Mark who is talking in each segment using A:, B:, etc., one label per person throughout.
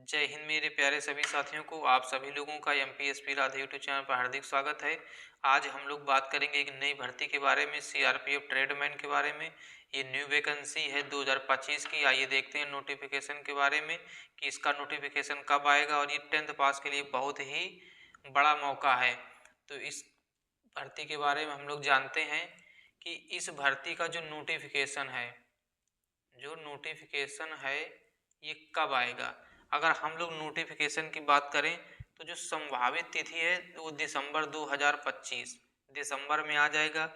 A: जय हिंद मेरे प्यारे सभी साथियों को। आप सभी लोगों का एमपीएसपी राधे यूट्यूब चैनल पर हार्दिक स्वागत है। आज हम लोग बात करेंगे एक नई भर्ती के बारे में, सीआरपीएफ ट्रेडमैन के बारे में। ये न्यू वैकेंसी है 2025 की। आइए देखते हैं नोटिफिकेशन के बारे में कि इसका नोटिफिकेशन कब आएगा। और ये 10th पास के लिए बहुत ही बड़ा मौका है। तो इस भर्ती के बारे में हम लोग जानते हैं कि इस भर्ती का जो नोटिफिकेशन है ये कब आएगा। अगर हम लोग नोटिफिकेशन की बात करें तो जो संभावित तिथि है वो दिसंबर 2025 दिसंबर में आ जाएगा।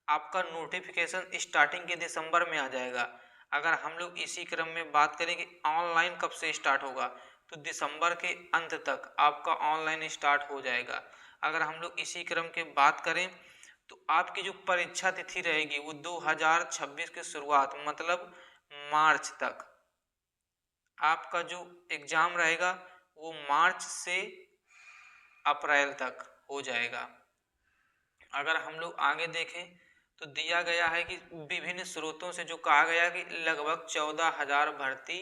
A: आपका नोटिफिकेशन स्टार्टिंग के दिसंबर में आ जाएगा। अगर हम लोग इसी क्रम में बात करें कि ऑनलाइन कब से स्टार्ट होगा तो दिसंबर के अंत तक आपका ऑनलाइन स्टार्ट हो जाएगा। अगर हम लोग इसी क्रम के बात करें तो आपकी जो परीक्षा तिथि रहेगी वो 2026 की शुरुआत मतलब मार्च तक आपका जो एग्जाम रहेगा वो मार्च से अप्रैल तक हो जाएगा। अगर हम लोग आगे देखें तो दिया गया है कि विभिन्न स्रोतों से जो कहा गया कि लगभग 14,000 भर्ती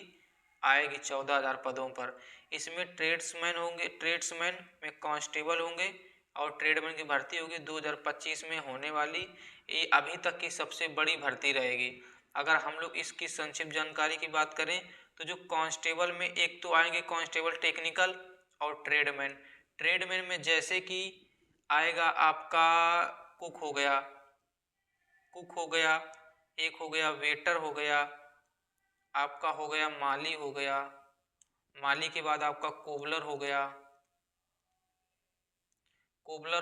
A: आएगी 14,000 पदों पर। इसमें ट्रेड्समैन में कांस्टेबल होंगे और ट्रेडमैन की भर्ती होगी 2025 में होने वाली। ये अभी तक की सबसे बड़ी भर्ती रहेगी। अगर हम लोग इसकी संक्षिप्त जानकारी की बात करें तो जो कांस्टेबल में एक तो आएंगे कांस्टेबल टेक्निकल और ट्रेडमैन में जैसे कि आएगा आपका कुक हो गया, एक हो गया वेटर हो गया, आपका हो गया माली हो गया, माली के बाद आपका कोबलर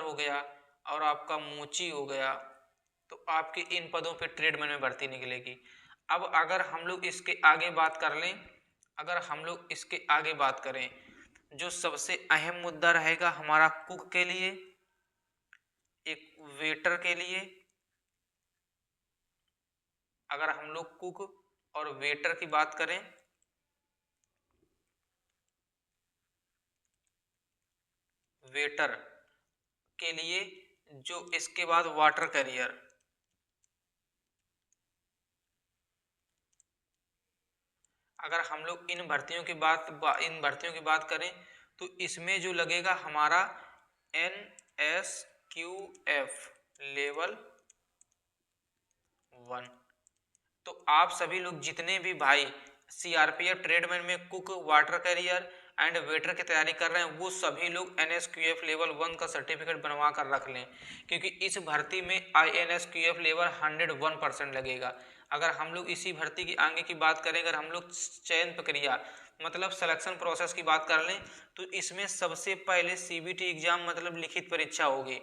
A: हो गया और आपका मोची हो गया। तो आपके इन पदों पे ट्रेडमैन में भर्ती निकलेगी। अब अगर हम लोग इसके आगे बात करें जो सबसे अहम मुद्दा रहेगा हमारा कुक के लिए, एक वेटर के लिए। अगर हम लोग कुक और वेटर की बात करें वेटर के लिए, जो इसके बाद वाटर कैरियर। अगर हम लोग इन भर्तियों की बात करें तो इसमें जो लगेगा हमारा NSQF लेवल 1। तो आप सभी लोग जितने भी भाई सीआरपीएफ ट्रेडमैन में cook, water career and waiter की तैयारी कर रहे हैं वो सभी लोग NSQF लेवल 1 का सर्टिफिकेट बनवा कर रख लें, क्योंकि इस भर्ती में INSQF लेवल 101% लगेगा। अगर हम लोग इसी भर्ती की आगे की बात करें, अगर हम लोग चयन प्रक्रिया मतलब सिलेक्शन प्रोसेस की बात कर लें तो इसमें सबसे पहले CBT एग्जाम मतलब लिखित परीक्षा होगी।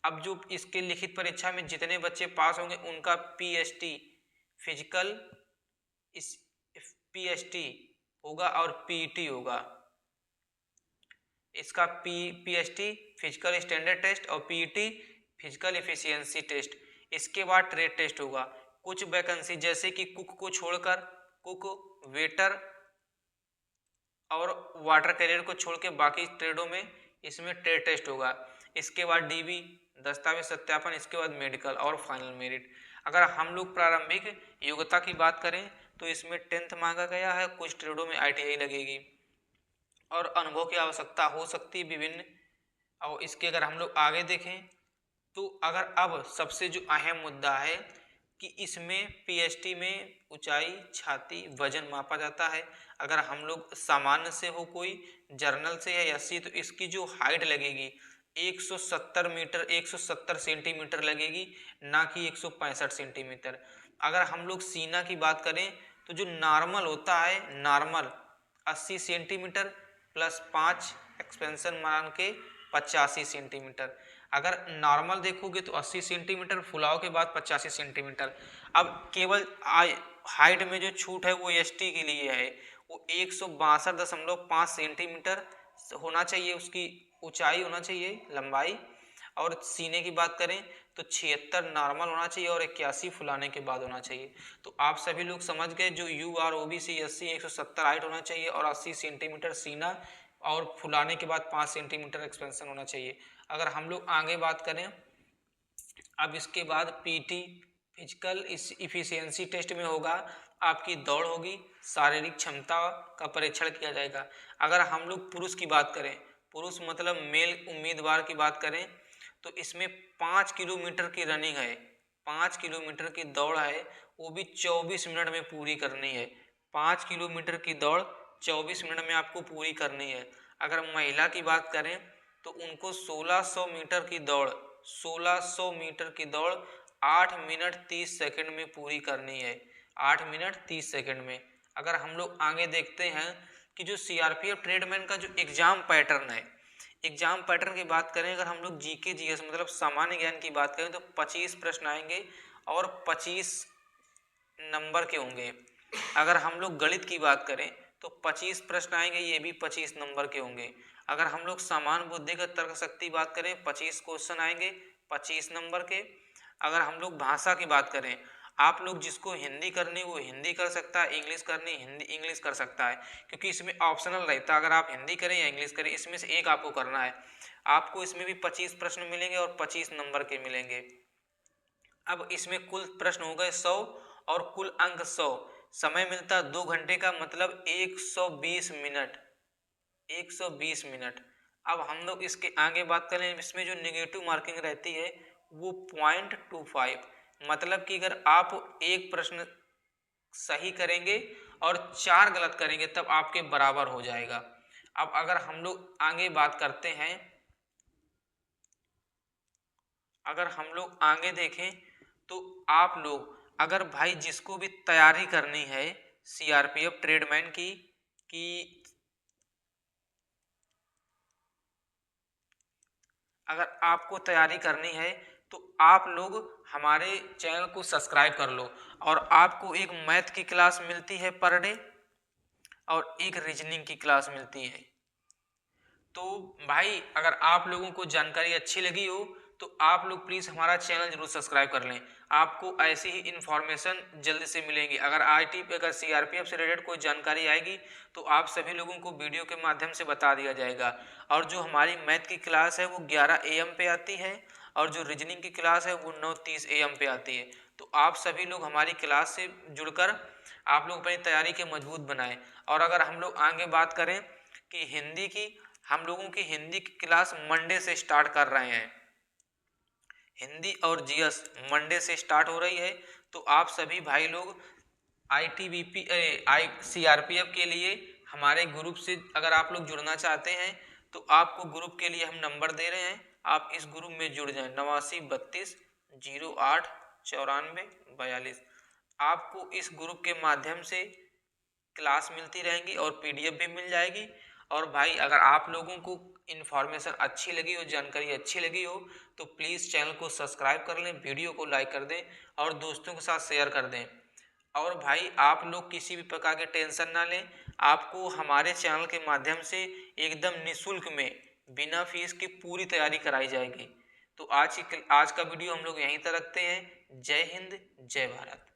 A: अब जो इसके लिखित परीक्षा में जितने बच्चे पास होंगे उनका PST फिजिकल इस PST होगा और PET होगा। इसका PST फिजिकल स्टैंडर्ड टेस्ट और PET फिजिकल एफिशिएंसी टेस्ट। इसके बाद ट्रेड टेस्ट होगा। कुछ वैकेंसी जैसे कि कुक को छोड़कर, कुक, वेटर और वाटर कैरियर को छोड़ के बाकी ट्रेडों में इसमें ट्रेड टेस्ट होगा। इसके बाद DB दस्तावेज सत्यापन, इसके बाद मेडिकल और फाइनल मेरिट। अगर हम लोग प्रारंभिक योग्यता की बात करें तो इसमें 10th मांगा गया है। कुछ ट्रेडों में ITI लगेगी और अनुभव की आवश्यकता हो सकती है विभिन्न। और इसके अगर हम लोग आगे देखें तो अगर अब सबसे जो अहम मुद्दा है कि इसमें PST में ऊंचाई, छाती, वजन मापा जाता है। अगर हम लोग सामान्य से हो, कोई जर्नल से या SC, तो इसकी जो हाइट लगेगी 170 सेंटीमीटर लगेगी, ना कि 165 सेंटीमीटर। अगर हम लोग सीना की बात करें तो जो नॉर्मल होता है, नॉर्मल 80 सेंटीमीटर प्लस 5 एक्सपेंशन मान के 85 सेंटीमीटर। अगर नॉर्मल देखोगे तो 80 सेंटीमीटर, फुलाव के बाद 85 सेंटीमीटर। अब केवल हाइट में जो छूट है वो ST के लिए है। वो 162.5 सेंटीमीटर होना चाहिए, उसकी ऊंचाई होना चाहिए, लंबाई। और सीने की बात करें तो 76 नॉर्मल होना चाहिए और 81 फुलाने के बाद होना चाहिए। तो आप सभी लोग समझ गए, जो UR OBC SC 170 हाइट होना चाहिए और 80 सेंटीमीटर सीना और फुलाने के बाद 5 सेंटीमीटर एक्सपेंशन होना चाहिए। अगर हम लोग आगे बात करें, अब इसके बाद PT फिजिकल इफिशियंसी टेस्ट में होगा आपकी दौड़ होगी, शारीरिक क्षमता का परीक्षण किया जाएगा। अगर हम लोग पुरुष की बात करें, पुरुष मतलब मेल उम्मीदवार की बात करें, तो इसमें 5 किलोमीटर की रनिंग है, 5 किलोमीटर की दौड़ है, वो भी 24 मिनट में पूरी करनी है। 5 किलोमीटर की दौड़ 24 मिनट में आपको पूरी करनी है। अगर महिला की बात करें तो उनको 1600 मीटर की दौड़ 1600 मीटर की दौड़ 8 मिनट 30 सेकंड में पूरी करनी है, 8 मिनट 30 सेकंड में। अगर हम लोग आगे देखते हैं कि जो सीआरपीएफ ट्रेडमैन का जो एग्जाम पैटर्न है, एग्जाम पैटर्न की बात करें, अगर हम लोग जीके जीएस मतलब सामान्य ज्ञान की बात करें तो 25 प्रश्न आएंगे और 25 नंबर के होंगे। अगर हम लोग गणित की बात करें तो 25 प्रश्न आएंगे, ये भी 25 नंबर के होंगे। अगर हम लोग सामान्य बुद्धि का तर्क शक्ति बात करें 25 क्वेश्चन आएंगे 25 नंबर के। अगर हम लोग भाषा की बात करें, आप लोग जिसको हिंदी करनी वो हिंदी कर सकता है, इंग्लिश करनी हिंदी इंग्लिश कर सकता है, क्योंकि इसमें ऑप्शनल रहता है। अगर आप हिंदी करें या इंग्लिश करें, इसमें से एक आपको करना है। आपको इसमें भी 25 प्रश्न मिलेंगे और 25 नंबर के मिलेंगे। अब इसमें कुल प्रश्न हो गए 100 और कुल अंक 100। समय मिलता है 2 घंटे का, मतलब 120 मिनट, 120 मिनट। अब हम लोग इसके आगे बात करें, इसमें जो नेगेटिव मार्किंग रहती है वो 0.25, मतलब कि अगर आप एक प्रश्न सही करेंगे और 4 गलत करेंगे तब आपके बराबर हो जाएगा। अब अगर हम लोग आगे बात करते हैं, अगर हम लोग आगे देखें तो आप लोग अगर भाई जिसको भी तैयारी करनी है सीआरपीएफ ट्रेडमैन की, अगर आपको तैयारी करनी है तो आप लोग हमारे चैनल को सब्सक्राइब कर लो। और आपको एक मैथ की क्लास मिलती है पर डे और एक रीजनिंग की क्लास मिलती है। तो भाई अगर आप लोगों को जानकारी अच्छी लगी हो तो आप लोग प्लीज़ हमारा चैनल जरूर सब्सक्राइब कर लें। आपको ऐसी ही इन्फॉर्मेशन जल्दी से मिलेंगी। अगर आईटी पे अगर सीआरपीएफ से रिलेटेड कोई जानकारी आएगी तो आप सभी लोगों को वीडियो के माध्यम से बता दिया जाएगा। और जो हमारी मैथ की क्लास है वो 11 AM पे आती है और जो रीजनिंग की क्लास है वो 9:30 AM पे आती है। तो आप सभी लोग हमारी क्लास से जुड़कर आप लोग अपनी तैयारी के मजबूत बनाएं। और अगर हम लोग आगे बात करें कि हिंदी की, हम लोगों की हिंदी की क्लास मंडे से स्टार्ट कर रहे हैं, हिंदी और जीएस मंडे से स्टार्ट हो रही है। तो आप सभी भाई लोग आईटीबीपी सीआरपीएफ के लिए हमारे ग्रुप से अगर आप लोग जुड़ना चाहते हैं तो आपको ग्रुप के लिए हम नंबर दे रहे हैं, आप इस ग्रुप में जुड़ जाएं 8932089442। आपको इस ग्रुप के माध्यम से क्लास मिलती रहेंगी और पीडीएफ भी मिल जाएगी। और भाई अगर आप लोगों को इन्फॉर्मेशन अच्छी लगी हो, जानकारी अच्छी लगी हो तो प्लीज़ चैनल को सब्सक्राइब कर लें, वीडियो को लाइक कर दें और दोस्तों के साथ शेयर कर दें। और भाई आप लोग किसी भी प्रकार के टेंशन ना लें, आपको हमारे चैनल के माध्यम से एकदम निःशुल्क में बिना फीस की पूरी तैयारी कराई जाएगी। तो आज का वीडियो हम लोग यहीं तक रखते हैं। जय हिंद, जय भारत।